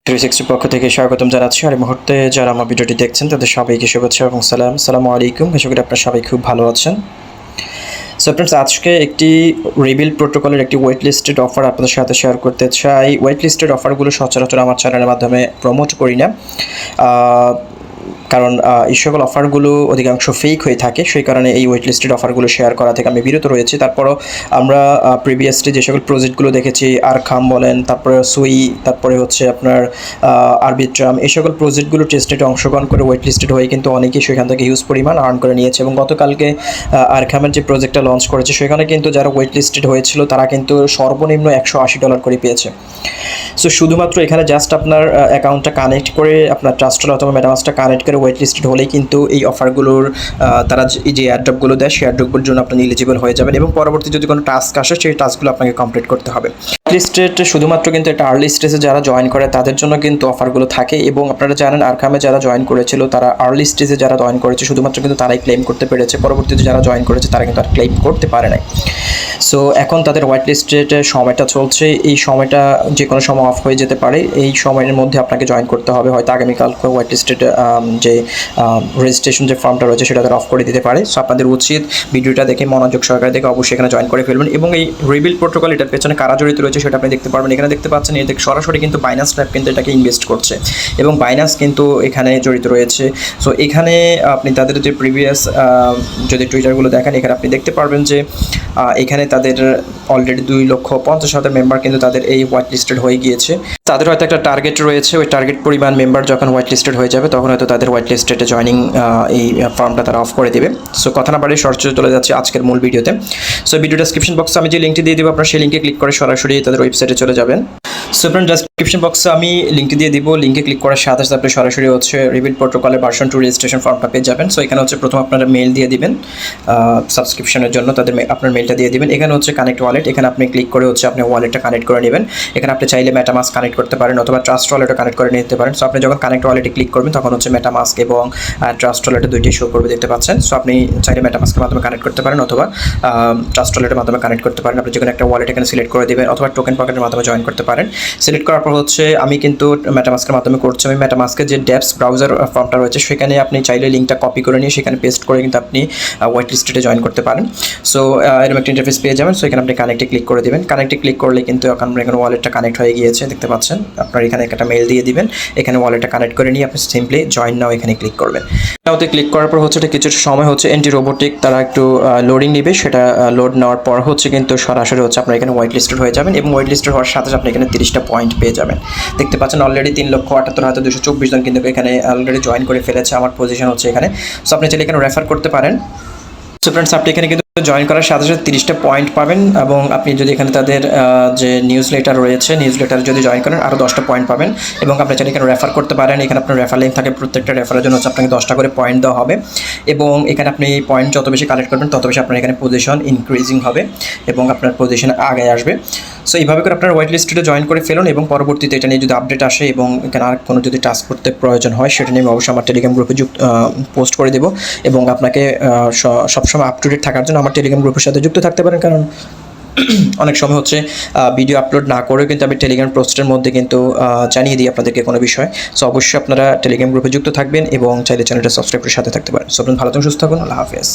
360 পক্ষ থেকে স্বাগতম জানাচ্ছি। আর এই মুহূর্তে যারা আমার ভিডিওটি দেখছেন তাদের সবাইকে শুভেচ্ছা এবং আসসালামু আলাইকুম। আশা করি আপনারা সবাই খুব ভালো আছেন। সো ফ্রেন্ডস, আজকে একটি রিভিল প্রোটোকলের একটি ওয়েট লিস্টেড অফার আপনাদের সাথে শেয়ার করতে চাই। ওয়েট লিস্টেড অফারগুলো সচরাচর আমার চ্যানেলের মাধ্যমে প্রমোট করি না, কারণ এই সকল অফারগুলো অধিকাংশ ফেক হয়ে থাকে। সেই কারণে এই ওয়েট লিস্টেড অফারগুলো শেয়ার করা থেকে আমি বিরত রয়েছি। তারপরও আমরা প্রিভিয়াসলি যে সকল প্রজেক্টগুলো দেখেছি, আরখাম বলেন, তারপরে সুই, তারপরে হচ্ছে আপনার আরবিট্রাম, এই সকল প্রজেক্টগুলো টেস্টেডে অংশগ্রহণ করে ওয়েট লিস্টেড হয়ে কিন্তু অনেকেই সেখান থেকে হিউজ পরিমাণ আর্ন করে নিয়েছে। এবং গতকালকে আরখামের যে প্রজেক্টটা লঞ্চ করেছে সেখানে কিন্তু যারা ওয়েট লিস্টেড হয়েছিল তারা কিন্তু সর্বনিম্ন $180 করে পেয়েছে। সো শুধুমাত্র এখানে জাস্ট আপনার অ্যাকাউন্টটা কানেক্ট করে, আপনার ট্রাস্টল অথবা মেটামাসটা কানেক্ট করে ওয়েট লিস্টেড হলেই কিন্তু এই অফারগুলোর তারা যে এয়ারড্রপগুলো দেয় সেই এয়ারড্রপগুলোর জন্য আপনি এলিজিবল হয়ে যাবেন। এবং পরবর্তী যদি কোনো টাস্ক আসে সেই টাস্কগুলো আপনাকে কমপ্লিট করতে হবে। লিস্টেড শুধুমাত্র কিন্তু একটা আর্লি স্টেজে যারা জয়েন করে তাদের জন্য কিন্তু অফারগুলো থাকে। এবং আপনারা জানেন আরখামে যারা জয়েন করেছিল তারা আর্লি স্টেজে যারা জয়েন করেছে শুধুমাত্র কিন্তু তারাই ক্লেম করতে পেরেছে। পরবর্তীতে যারা জয়েন করেছে তারা কিন্তু আর ক্লেম করতে পারে নাই। সো এখন তাদের হোয়াইট লিস্টেড সময়টা চলছে। এই সময়টা যে কোনো সময় অফ হয়ে যেতে পারে। এই সময়ের মধ্যে আপনাকে জয়েন করতে হবে। হয়তো আগামীকাল হোয়াইট লিস্টেড যে রেজিস্ট্রেশন যে ফর্মটা রয়েছে সেটা তারা অফ করে দিতে পারে। সো আপনাদের উচিত ভিডিওটা দেখে মনোযোগ সহকারে দেখে অবশ্যই এখানে জয়েন করে ফেলবেন। এবং এই রিভিল প্রোটোকল এটার পেছনে কারা জড়িত রয়েছে সেটা আপনি দেখতে পারবেন। এখানে দেখতে পাচ্ছেন এর সরাসরি কিন্তু বাইন্যান্স ল্যাব কিন্তু এটাকে ইনভেস্ট করছে এবং বাইন্যান্স কিন্তু এখানে জড়িত রয়েছে। সো এখানে আপনি তাদের যে প্রিভিয়াস যদি টুইটারগুলো দেখেন, এখানে আপনি দেখতে পারবেন যে এখানে তাদের অলরেডি 2,50,000 মেম্বার কিন্তু তাদের এই হোয়াইট লিস্টেড হয়ে গিয়েছে। তাদের হয়তো একটা টার্গেট রয়েছে, ওই টার্গেট পরিমাণ মেম্বার যখন হোয়াইট লিস্টেড হয়ে যাবে তখন হয়তো তাদের হোয়াইট লিস্টেডে জয়নিং এই ফর্মটা তারা অফ করে দেবে। সো কথা না বাড়িয়ে সরাসরি চলে যাচ্ছে আজকের মূল ভিডিওতে। সো ভিডিও ডেসক্রিপশন বক্সে আমি যে লিঙ্কটি দিয়ে দেবো আপনারা সেই লিঙ্কে ক্লিক করে সরাসরি তাদের ওয়েবসাইটে চলে যাবেন। সো ফ্রেন্ড, ডেসক্রিপশন বক্সে আমি লিঙ্কটি দিয়ে দিব। লিঙ্কে ক্লিক করার সাথে সাথে আপনি সরাসরি হচ্ছে রিভিল প্রোটোকলের ভার্সন 2 রেজিস্ট্রেশন ফর্মটা পেয়ে যাবেন। সো এখানে হচ্ছে প্রথম আপনারা মেল দিয়ে দিবেন সাবস্ক্রিপশনের জন্য, তাদের আপনার মেলটা দিয়ে দিবেন। এখানে হচ্ছে কানেক্ট ওয়ালেট, এখানে আপনি ক্লিক করে হচ্ছে আপনি ওয়ালেটটা কানেক্ট করে নেবেন। এখানে আপনি চাইলে মেটামাস্ক কানেক্ট করতে পারেন অথবা ট্রাস্ট ওয়ালেটও কানেক্ট করে নিতে পারেন। সো আপনি যখন কানেক্ট ওয়ালেটে ক্লিক করবেন তখন হচ্ছে মেটামাস্ক এবং ট্রাস্ট ওয়ালেটে দুইটি শো করবে, দেখতে পাচ্ছেন। সো আপনি চাইলে মেটামাস্কের মাধ্যমে কানেক্ট করতে পারেন অথবা ট্রাস্ট ওয়ালেটের মাধ্যমে কানেক্ট করতে পারেন। আপনি যেকোনো একটা ওয়ালেট এখানে সিলেক্ট করে দেবেন অথবা টোকেন পকেটের মাধ্যমে জয়েন করতে পারেন। সিলেক্ট করার পর হচ্ছে আমি কিন্তু মেটামাস্কের মাধ্যমে করছি। আমি মেটামাস্কের যে ডেপস ব্রাউজার ফর্মটা রয়েছে সেখানে আপনি চাইলে লিঙ্কটা কপি করে নিয়ে সেখানে পেস্ট করে কিন্তু আপনি হোয়াইট লিস্টেডে জয়েন করতে পারেন। সো এরকম একটা ইন্টারফেস পেয়ে যাবেন। সো এখানে আপনি কানেক্টে ক্লিক করে দেবেন। কানেক্টে ক্লিক করলে কিন্তু আপনার এখানে ওয়ালেটটা কানেক্ট হয়ে গিয়েছে, দেখতে পাচ্ছেন। আপনার এখানে একটা মেল দিয়ে দিবেন, এখানে ওয়ালেটটা কানেক্ট করে নিয়ে আপনি সিম্পলি জয়েন নাও এখানে ক্লিক করবেন। নাওতে ক্লিক করার পর হচ্ছে কিছু সময় হচ্ছে এন্টি রোবোটিক তারা একটু লোডিং নেবে। সেটা লোড নেওয়ার পর হচ্ছে কিন্তু সরাসরি হচ্ছে আপনার এখানে হোয়াইট লিস্টেড হয়ে যাবেন এবং হোয়াইট লিস্টেড হওয়ার সাথে আপনি এখানে 30টা পয়েন্ট পেয়ে যাবেন। দেখতে পাচ্ছেন অলরেডি 3,78,224 জন কিন্তু এখানে অলরেডি জয়েন করে ফেলেছে। আমার পজিশন হচ্ছে এখানে। সো আপনি চাইলে এখানে রেফার করতে পারেন। সো ফ্রেন্ডস, আপনি এখানে কিন্তু জয়েন করার সাথে সাথে 30টা পয়েন্ট পাবেন এবং আপনি যদি এখানে তাদের যে নিউজ লেটার রয়েছে নিউজ লেটার যদি জয়েন করেন আরও 10টা পয়েন্ট পাবেন। এবং আপনি চাইলে এখানে রেফার করতে পারেন। এখানে আপনার রেফার লিঙ্ক থাকে, প্রত্যেকটা রেফারের জন্য হচ্ছে আপনাকে 10টা করে পয়েন্ট দেওয়া হবে এবং এখানে আপনি পয়েন্ট যত বেশি কালেক্ট করবেন তত বেশি আপনার এখানে পজিশন ইনক্রিজিং হবে এবং আপনার পজিশন আগে আসবে। সো এইভাবে করে আপনার হোয়াইট লিস্টেডে জয়েন করে ফেলুন এবং পরবর্তীতে এটা নিয়ে যদি আপডেট আসে এবং এখানে আর কোনো যদি টাস্ক করতে প্রয়োজন হয় সেটা নিয়ে অবশ্যই আমার টেলিগ্রাম গ্রুপে পোস্ট করে দেবো। এবং আপনাকে সবসময় আপ টু ডেট থাকার জন্য আমার টেলিগ্রাম গ্রুপের সাথে যুক্ত থাকতে পারেন, কারণ অনেক সময় হচ্ছে ভিডিও আপলোড না করেও কিন্তু আমি টেলিগ্রাম পোস্টের মধ্যে কিন্তু জানিয়ে দিই আপনাদেরকে কোনো বিষয়। সো অবশ্যই আপনারা টেলিগ্রাম গ্রুপে যুক্ত থাকবেন এবং চাইলে চ্যানেলটা সাবস্ক্রাইব করে সাথে থাকতে পারেন। সো আপনারা ভালো থাকুন, সুস্থ থাকুন। আল্লাহ হাফেজ।